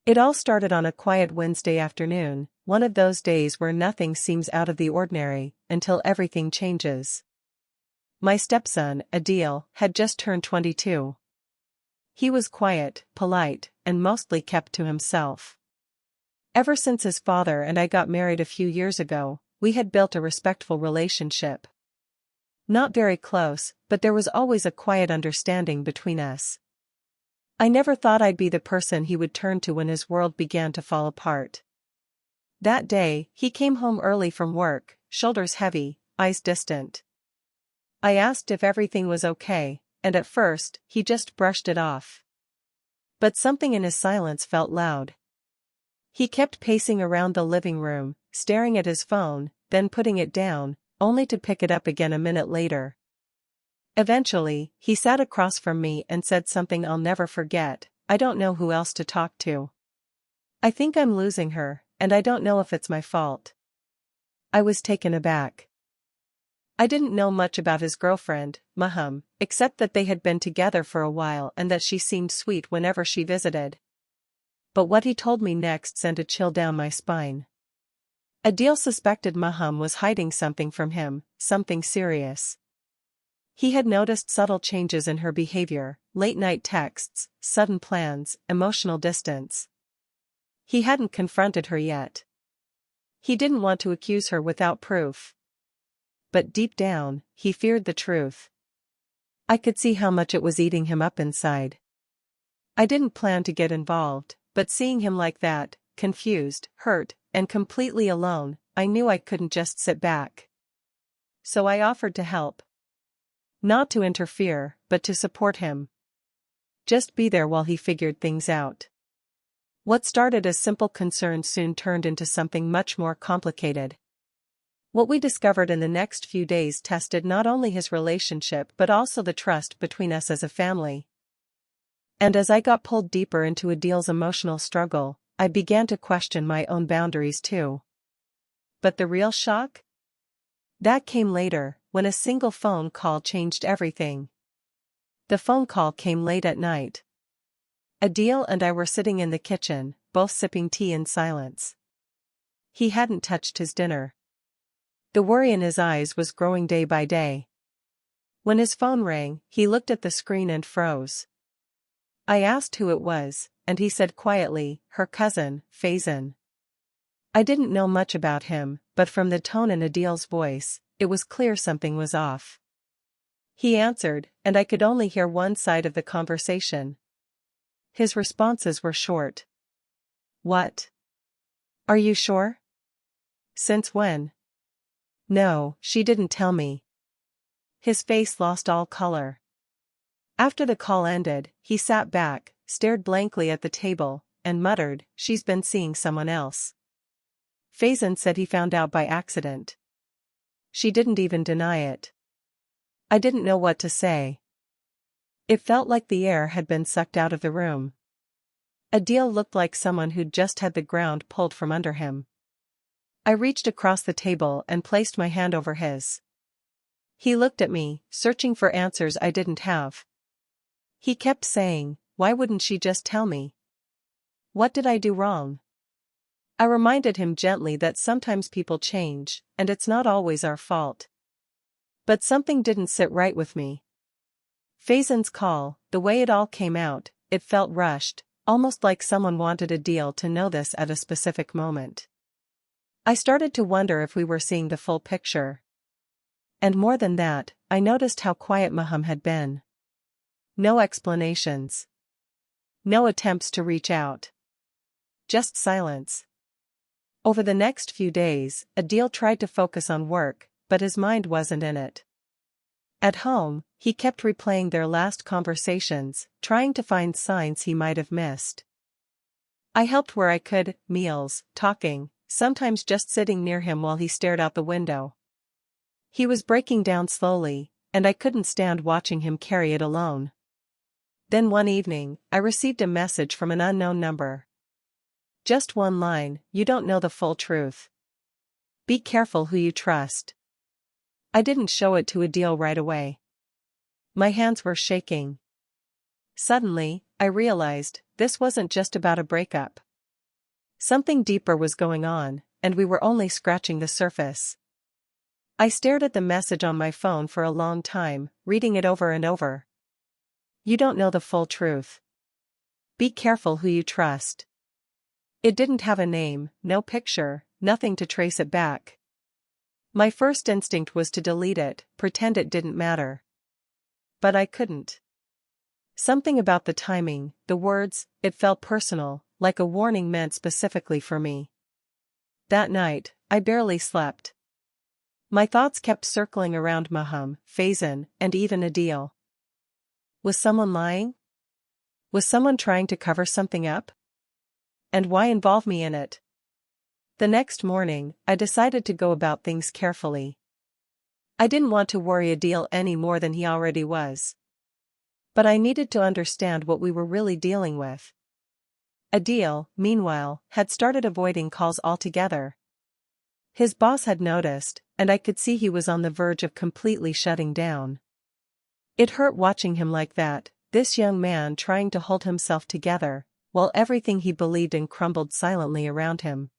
It all started on a quiet Wednesday afternoon, one of those days where nothing seems out of the ordinary, until everything changes. My stepson, Adil, had just turned 22. He was quiet, polite, and mostly kept to himself. Ever since his father and I got married a few years ago, we had built a respectful relationship. Not very close, but there was always a quiet understanding between us. I never thought I'd be the person he would turn to when his world began to fall apart. That day, he came home early from work, shoulders heavy, eyes distant. I asked if everything was okay, and at first, he just brushed it off. But something in his silence felt loud. He kept pacing around the living room, staring at his phone, then putting it down, only to pick it up again a minute later. Eventually, he sat across from me and said something I'll never forget: "I don't know who else to talk to. I think I'm losing her, and I don't know if it's my fault." I was taken aback. I didn't know much about his girlfriend, Maham, except that they had been together for a while and that she seemed sweet whenever she visited. But what he told me next sent a chill down my spine. Adil suspected Maham was hiding something from him, something serious. He had noticed subtle changes in her behavior, late-night texts, sudden plans, emotional distance. He hadn't confronted her yet. He didn't want to accuse her without proof. But deep down, he feared the truth. I could see how much it was eating him up inside. I didn't plan to get involved, but seeing him like that, confused, hurt, and completely alone, I knew I couldn't just sit back. So I offered to help. Not to interfere, but to support him. Just be there while he figured things out. What started as simple concern soon turned into something much more complicated. What we discovered in the next few days tested not only his relationship but also the trust between us as a family. And as I got pulled deeper into Adil's emotional struggle, I began to question my own boundaries too. But the real shock? That came later, when a single phone call changed everything. The phone call came late at night. Adil and I were sitting in the kitchen, both sipping tea in silence. He hadn't touched his dinner. The worry in his eyes was growing day by day. When his phone rang, he looked at the screen and froze. I asked who it was, and he said quietly, "Her cousin, Faizan." I didn't know much about him, but from the tone in Adil's voice, it was clear something was off. He answered, and I could only hear one side of the conversation. His responses were short. "What? Are you sure? Since when?" "No, she didn't tell me." His face lost all color. After the call ended, he sat back, stared blankly at the table, and muttered, "She's been seeing someone else." Faizan said he found out by accident. She didn't even deny it. I didn't know what to say. It felt like the air had been sucked out of the room. Adil looked like someone who'd just had the ground pulled from under him. I reached across the table and placed my hand over his. He looked at me, searching for answers I didn't have. He kept saying, "Why wouldn't she just tell me? What did I do wrong?" I reminded him gently that sometimes people change, and it's not always our fault. But something didn't sit right with me. Faizan's call, the way it all came out, it felt rushed, almost like someone wanted Adil to know this at a specific moment. I started to wonder if we were seeing the full picture. And more than that, I noticed how quiet Maham had been. No explanations. No attempts to reach out. Just silence. Over the next few days, Adil tried to focus on work, but his mind wasn't in it. At home, he kept replaying their last conversations, trying to find signs he might have missed. I helped where I could, meals, talking, sometimes just sitting near him while he stared out the window. He was breaking down slowly, and I couldn't stand watching him carry it alone. Then one evening, I received a message from an unknown number. Just one line: "You don't know the full truth. Be careful who you trust." I didn't show it to Adil right away. My hands were shaking. Suddenly, I realized, this wasn't just about a breakup. Something deeper was going on, and we were only scratching the surface. I stared at the message on my phone for a long time, reading it over and over. You don't know the full truth. Be careful who you trust. It didn't have a name, no picture, nothing to trace it back. My first instinct was to delete it, pretend it didn't matter. But I couldn't. Something about the timing, the words, it felt personal, like a warning meant specifically for me. That night, I barely slept. My thoughts kept circling around Maham, Faizan, and even Adil. Was someone lying? Was someone trying to cover something up? And why involve me in it? The next morning, I decided to go about things carefully. I didn't want to worry Adil any more than he already was. But I needed to understand what we were really dealing with. Adil, meanwhile, had started avoiding calls altogether. His boss had noticed, and I could see he was on the verge of completely shutting down. It hurt watching him like that, this young man trying to hold himself together, while everything he believed in crumbled silently around him.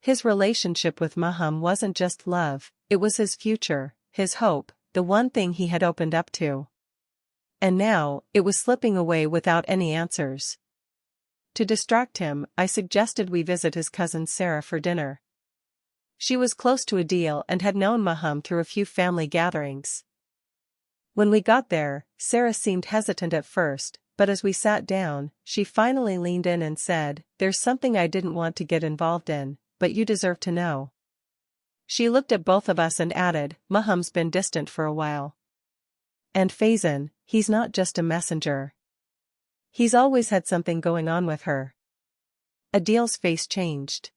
His relationship with Maham wasn't just love, it was his future, his hope, the one thing he had opened up to. And now, it was slipping away without any answers. To distract him, I suggested we visit his cousin Sarah for dinner. She was close to Adil and had known Maham through a few family gatherings. When we got there, Sarah seemed hesitant at first, but as we sat down, she finally leaned in and said, "There's something I didn't want to get involved in, but you deserve to know." She looked at both of us and added, "Maham's been distant for a while. And Faizan, he's not just a messenger. He's always had something going on with her." Adil's face changed.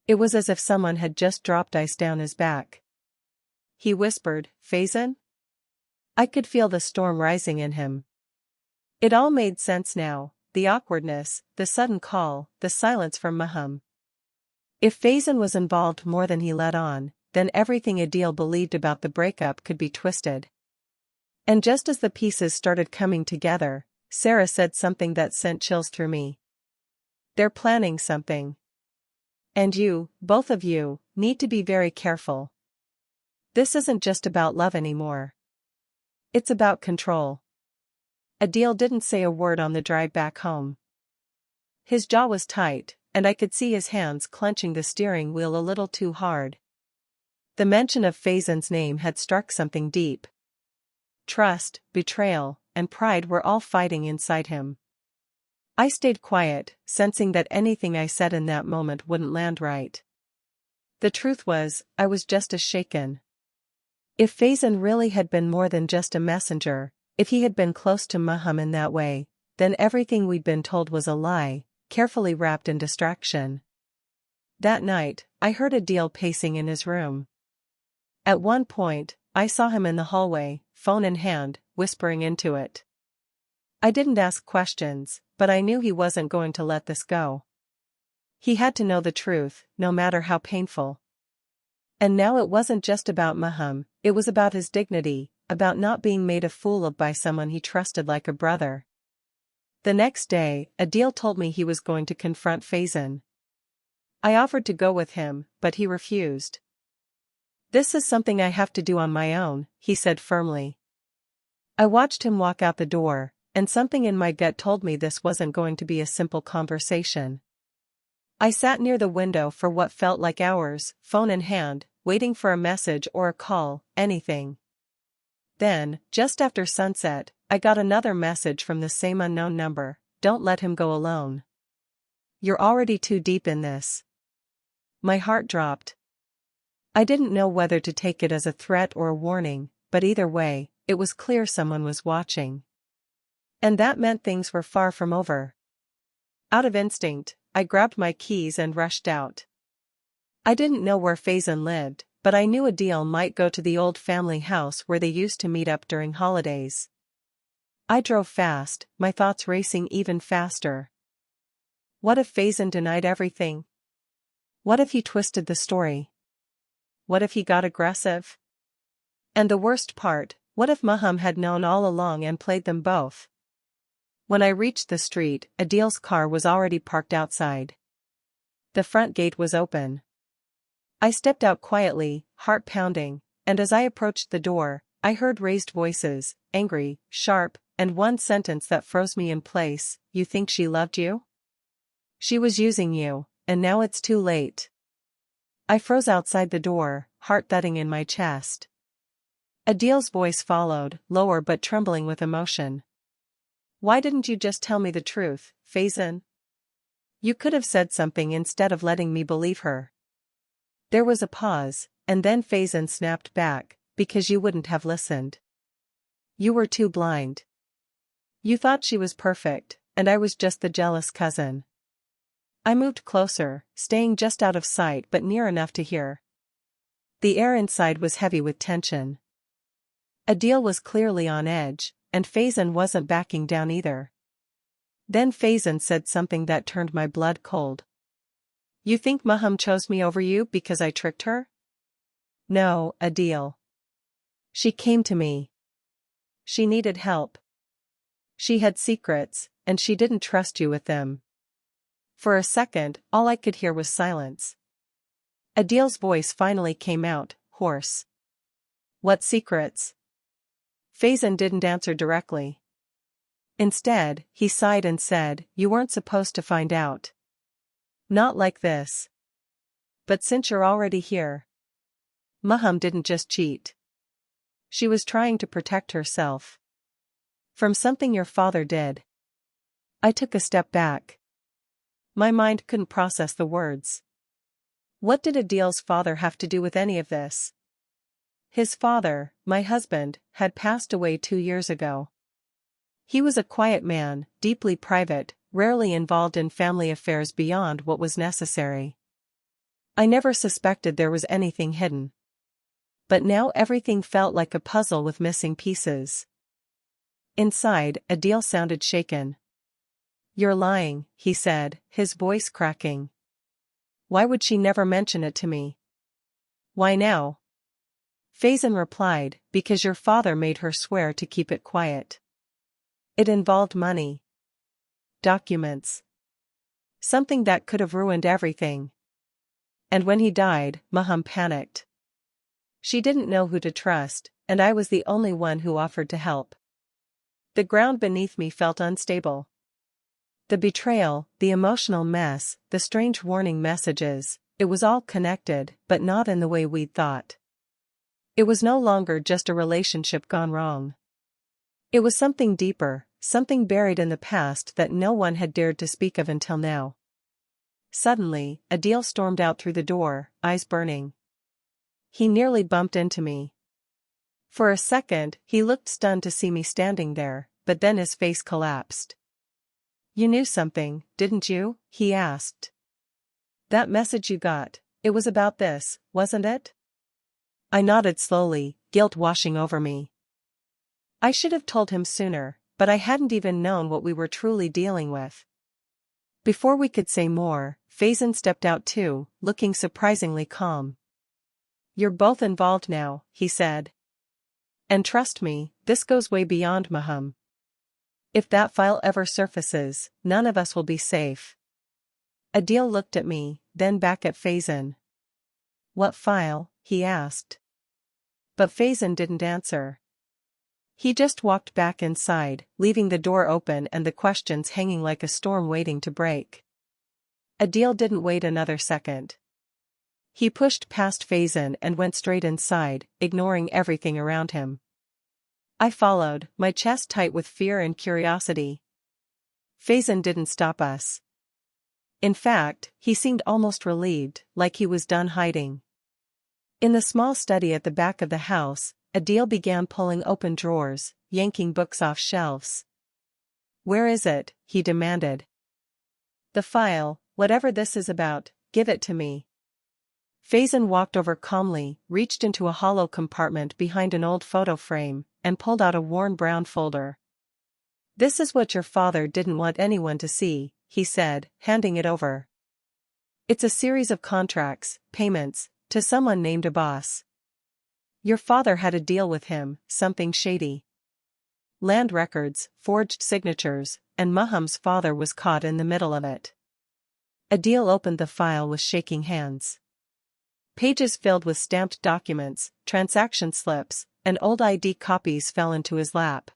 It was as if someone had just dropped ice down his back. He whispered, "Faizan?" I could feel the storm rising in him. It all made sense now, the awkwardness, the sudden call, the silence from Maham. If Faizan was involved more than he let on, then everything Adil believed about the breakup could be twisted. And just as the pieces started coming together, Sarah said something that sent chills through me. "They're planning something. And you, both of you, need to be very careful. This isn't just about love anymore. It's about control." Adil didn't say a word on the drive back home. His jaw was tight, and I could see his hands clenching the steering wheel a little too hard. The mention of Faizan's name had struck something deep. Trust, betrayal, and pride were all fighting inside him. I stayed quiet, sensing that anything I said in that moment wouldn't land right. The truth was, I was just as shaken. If Faizan really had been more than just a messenger, if he had been close to Maham in that way, then everything we'd been told was a lie, carefully wrapped in distraction. That night, I heard Adil pacing in his room. At one point, I saw him in the hallway, phone in hand, whispering into it. I didn't ask questions, but I knew he wasn't going to let this go. He had to know the truth, no matter how painful. And now it wasn't just about Maham, it was about his dignity, about not being made a fool of by someone he trusted like a brother. The next day, Adil told me he was going to confront Faizan. I offered to go with him, but he refused. "This is something I have to do on my own," he said firmly. I watched him walk out the door, and something in my gut told me this wasn't going to be a simple conversation. I sat near the window for what felt like hours, phone in hand, waiting for a message or a call, anything. Then, just after sunset, I got another message from the same unknown number: "Don't let him go alone. You're already too deep in this." My heart dropped. I didn't know whether to take it as a threat or a warning, but either way, it was clear someone was watching. And that meant things were far from over. Out of instinct, I grabbed my keys and rushed out. I didn't know where Faizan lived, but I knew Adil might go to the old family house where they used to meet up during holidays. I drove fast, my thoughts racing even faster. What if Faizan denied everything? What if he twisted the story? What if he got aggressive? And the worst part, what if Maham had known all along and played them both? When I reached the street, Adil's car was already parked outside. The front gate was open. I stepped out quietly, heart pounding, and as I approached the door, I heard raised voices, angry, sharp, and one sentence that froze me in place: "You think she loved you? She was using you, and now it's too late." I froze outside the door, heart thudding in my chest. Adil's voice followed, lower but trembling with emotion. "Why didn't you just tell me the truth, Faison? You could have said something instead of letting me believe her." There was a pause, and then Faison snapped back, "Because you wouldn't have listened. You were too blind. You thought she was perfect, and I was just the jealous cousin." I moved closer, staying just out of sight but near enough to hear. The air inside was heavy with tension. Adil was clearly on edge, and Faison wasn't backing down either. Then Faison said something that turned my blood cold. "You think Maham chose me over you because I tricked her?" "No, Adil. She came to me. She needed help. She had secrets, and she didn't trust you with them." For a second, all I could hear was silence. Adil's voice finally came out, hoarse. "What secrets?" Faison didn't answer directly. Instead, he sighed and said, "You weren't supposed to find out. Not like this. But since you're already here. Maham didn't just cheat. She was trying to protect herself. From something your father did." I took a step back. My mind couldn't process the words. What did Adil's father have to do with any of this? His father, my husband, had passed away 2 years ago. He was a quiet man, deeply private, rarely involved in family affairs beyond what was necessary. I never suspected there was anything hidden. But now everything felt like a puzzle with missing pieces. Inside, Adil sounded shaken. "You're lying," he said, his voice cracking. "Why would she never mention it to me?" "Why now?" Faison replied, "Because your father made her swear to keep it quiet. It involved money. Documents. Something that could have ruined everything. And when he died, Maham panicked. She didn't know who to trust, and I was the only one who offered to help." The ground beneath me felt unstable. The betrayal, the emotional mess, the strange warning messages, it was all connected, but not in the way we'd thought. It was no longer just a relationship gone wrong. It was something deeper, something buried in the past that no one had dared to speak of until now. Suddenly, Adil stormed out through the door, eyes burning. He nearly bumped into me. For a second, he looked stunned to see me standing there, but then his face collapsed. "You knew something, didn't you?" he asked. "That message you got, it was about this, wasn't it?" I nodded slowly, guilt washing over me. I should have told him sooner, but I hadn't even known what we were truly dealing with. Before we could say more, Faison stepped out too, looking surprisingly calm. "You're both involved now," he said. "And trust me, this goes way beyond Maham. If that file ever surfaces, none of us will be safe." Adil looked at me, then back at Faison. "What file?" he asked. But Faison didn't answer. He just walked back inside, leaving the door open and the questions hanging like a storm waiting to break. Adil didn't wait another second. He pushed past Faison and went straight inside, ignoring everything around him. I followed, my chest tight with fear and curiosity. Faison didn't stop us. In fact, he seemed almost relieved, like he was done hiding. In the small study at the back of the house, Adil began pulling open drawers, yanking books off shelves. "Where is it?" he demanded. "The file, whatever this is about, give it to me." Faison walked over calmly, reached into a hollow compartment behind an old photo frame, and pulled out a worn brown folder. "This is what your father didn't want anyone to see," he said, handing it over. "It's a series of contracts, payments, to someone named Abbas. Your father had a deal with him, something shady. Land records, forged signatures, and Maham's father was caught in the middle of it." Adil opened the file with shaking hands. Pages filled with stamped documents, transaction slips, and old ID copies fell into his lap.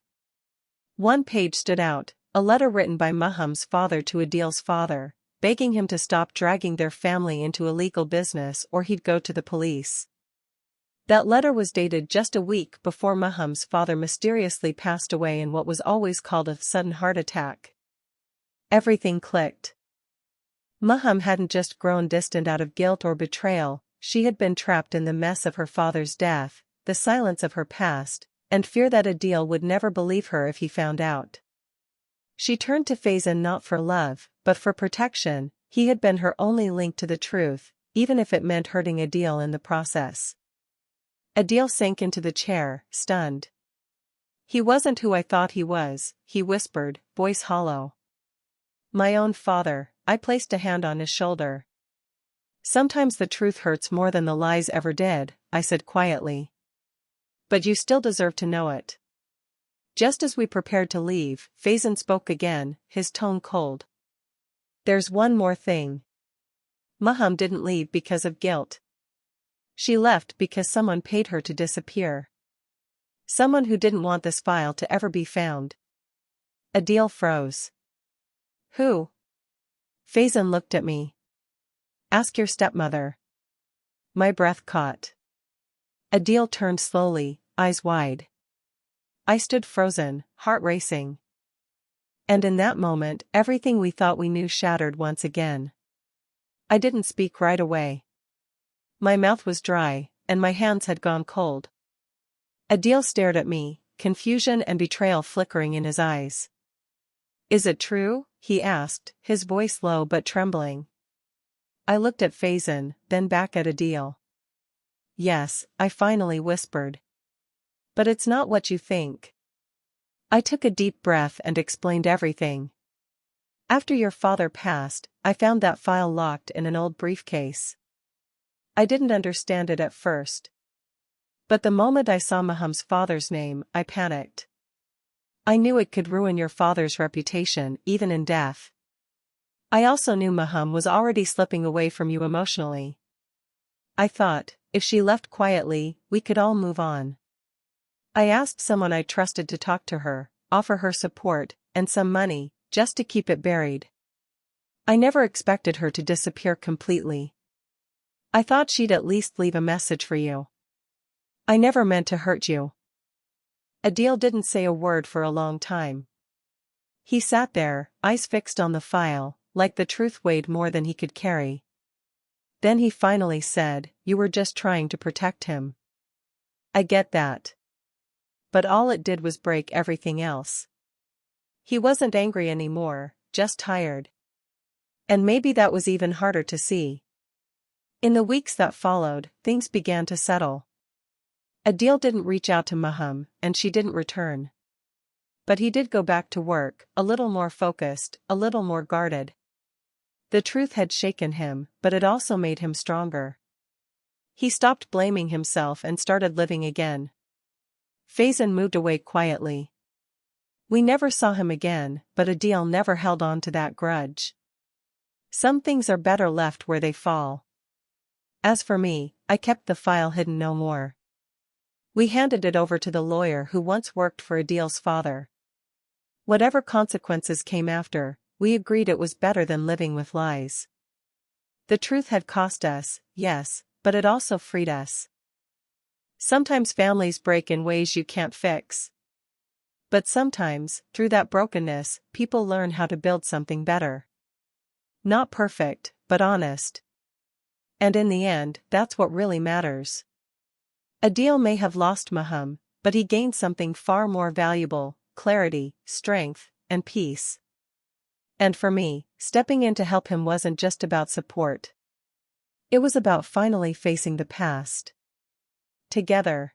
One page stood out, a letter written by Maham's father to Adil's father, begging him to stop dragging their family into illegal business or he'd go to the police. That letter was dated just a week before Maham's father mysteriously passed away in what was always called a sudden heart attack. Everything clicked. Maham hadn't just grown distant out of guilt or betrayal, she had been trapped in the mess of her father's death, the silence of her past, and fear that Adil would never believe her if he found out. She turned to Faizan not for love, but for protection. He had been her only link to the truth, even if it meant hurting Adil in the process. Adil sank into the chair, stunned. "He wasn't who I thought he was," he whispered, voice hollow. "My own father." I placed a hand on his shoulder. "Sometimes the truth hurts more than the lies ever did," I said quietly. "But you still deserve to know it." Just as we prepared to leave, Faizan spoke again, his tone cold. "There's one more thing. Maham didn't leave because of guilt. She left because someone paid her to disappear. Someone who didn't want this file to ever be found." Adil froze. "Who?" Faizan looked at me. "Ask your stepmother." My breath caught. Adil turned slowly, eyes wide. I stood frozen, heart racing. And in that moment, everything we thought we knew shattered once again. I didn't speak right away. My mouth was dry, and my hands had gone cold. Adil stared at me, confusion and betrayal flickering in his eyes. "Is it true?" he asked, his voice low but trembling. I looked at Faizan, then back at Adil. "Yes," I finally whispered. "But it's not what you think." I took a deep breath and explained everything. "After your father passed, I found that file locked in an old briefcase. I didn't understand it at first. But the moment I saw Maham's father's name, I panicked. I knew it could ruin your father's reputation, even in death. I also knew Maham was already slipping away from you emotionally. I thought, if she left quietly, we could all move on. I asked someone I trusted to talk to her, offer her support, and some money, just to keep it buried. I never expected her to disappear completely. I thought she'd at least leave a message for you. I never meant to hurt you." Adil didn't say a word for a long time. He sat there, eyes fixed on the file, like the truth weighed more than he could carry. Then he finally said, "You were just trying to protect him. I get that. But all it did was break everything else." He wasn't angry anymore, just tired. And maybe that was even harder to see. In the weeks that followed, things began to settle. Adil didn't reach out to Maham, and she didn't return. But he did go back to work, a little more focused, a little more guarded. The truth had shaken him, but it also made him stronger. He stopped blaming himself and started living again. Faizan moved away quietly. We never saw him again, but Adil never held on to that grudge. Some things are better left where they fall. As for me, I kept the file hidden no more. We handed it over to the lawyer who once worked for Adil's father. Whatever consequences came after, we agreed it was better than living with lies. The truth had cost us, yes, but it also freed us. Sometimes families break in ways you can't fix. But sometimes, through that brokenness, people learn how to build something better. Not perfect, but honest. And in the end, that's what really matters. Adil may have lost Maham, but he gained something far more valuable: clarity, strength, and peace. And for me, stepping in to help him wasn't just about support. It was about finally facing the past. Together.